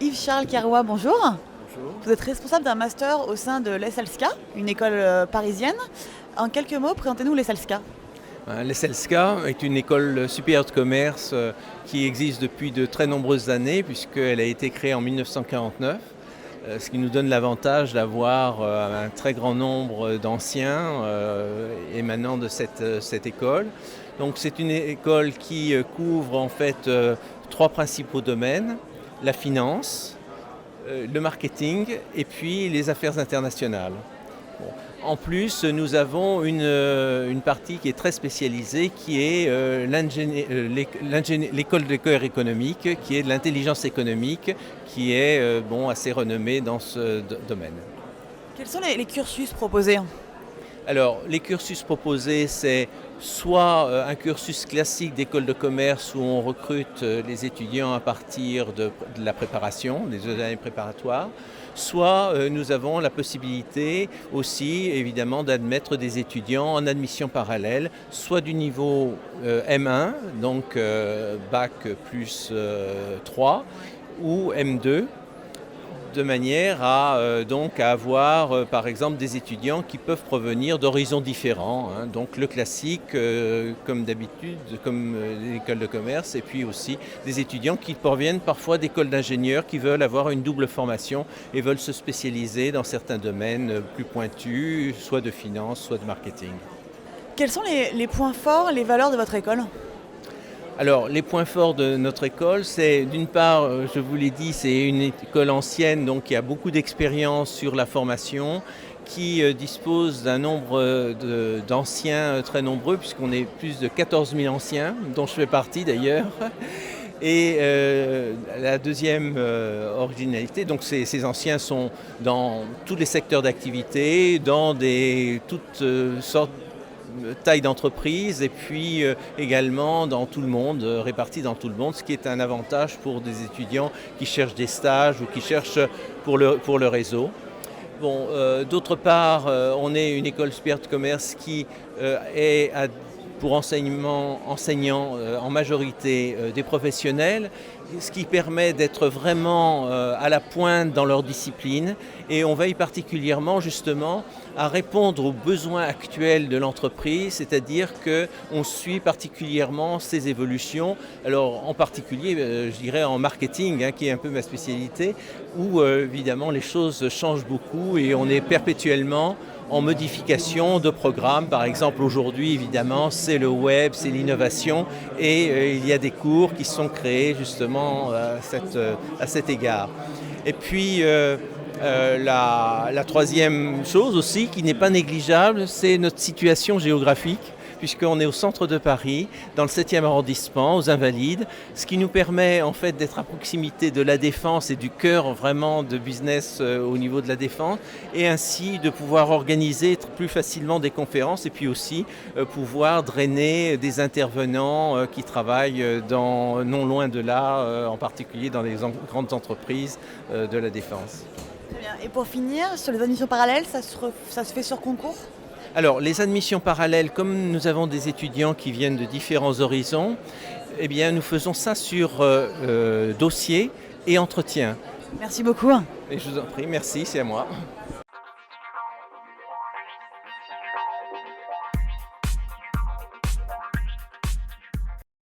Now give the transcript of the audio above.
Yves-Charles Carrois, bonjour. Bonjour. Vous êtes responsable d'un master au sein de l'ESSELSCA, une école parisienne. En quelques mots, présentez-nous l'ESSELSCA. L'ESSELSCA est une école supérieure de commerce qui existe depuis de très nombreuses années puisqu'elle a été créée en 1949, ce qui nous donne l'avantage d'avoir un très grand nombre d'anciens émanant de cette école. Donc c'est une école qui couvre en fait trois principaux domaines: la finance, le marketing et puis les affaires internationales. Bon. En plus, nous avons une partie qui est très spécialisée, qui est l'école de cœur économique, qui est de l'intelligence économique, qui est assez renommée dans ce domaine. Quels sont les cursus proposés? Alors, les cursus proposés, c'est soit un cursus classique d'école de commerce où on recrute les étudiants à partir de la préparation, des 2 années préparatoires, soit nous avons la possibilité aussi évidemment d'admettre des étudiants en admission parallèle, soit du niveau M1, donc bac plus 3, ou M2, de manière à avoir par exemple des étudiants qui peuvent provenir d'horizons différents, hein. Donc le classique comme d'habitude, comme l'école de commerce, et puis aussi des étudiants qui proviennent parfois d'écoles d'ingénieurs qui veulent avoir une double formation et veulent se spécialiser dans certains domaines plus pointus, soit de finance, soit de marketing. Quels sont les points forts, les valeurs de votre école? Alors, les points forts de notre école, c'est d'une part, je vous l'ai dit, c'est une école ancienne, donc qui a beaucoup d'expérience sur la formation, qui dispose d'un nombre d'anciens très nombreux, puisqu'on est plus de 14 000 anciens, dont je fais partie d'ailleurs. Et la deuxième originalité, donc ces anciens sont dans tous les secteurs d'activité, dans toutes sortes taille d'entreprise, et puis également dans tout le monde, répartis dans tout le monde, ce qui est un avantage pour des étudiants qui cherchent des stages ou qui cherchent pour le réseau. Bon, d'autre part, on est une école supérieure de commerce qui est pour enseignants en majorité des professionnels, ce qui permet d'être vraiment à la pointe dans leur discipline, et on veille particulièrement justement à répondre aux besoins actuels de l'entreprise, c'est-à-dire qu'on suit particulièrement ces évolutions. Alors en particulier, je dirais en marketing, hein, qui est un peu ma spécialité, où évidemment les choses changent beaucoup et on est perpétuellement en modification de programmes. Par exemple, aujourd'hui, évidemment, c'est le web, c'est l'innovation, et il y a des cours qui sont créés justement à cet égard. Et puis, la troisième chose aussi, qui n'est pas négligeable, c'est notre situation géographique, puisqu'on est au centre de Paris, dans le 7e arrondissement, aux Invalides, ce qui nous permet en fait d'être à proximité de la Défense et du cœur vraiment de business au niveau de la Défense, et ainsi de pouvoir organiser plus facilement des conférences, et puis aussi pouvoir drainer des intervenants qui travaillent non loin de là, en particulier dans les grandes entreprises de la Défense. Très bien. Et pour finir, sur les admissions parallèles, ça se fait sur concours? Alors, les admissions parallèles, comme nous avons des étudiants qui viennent de différents horizons, eh bien, nous faisons ça sur dossier et entretien. Merci beaucoup. Et je vous en prie, merci, c'est à moi.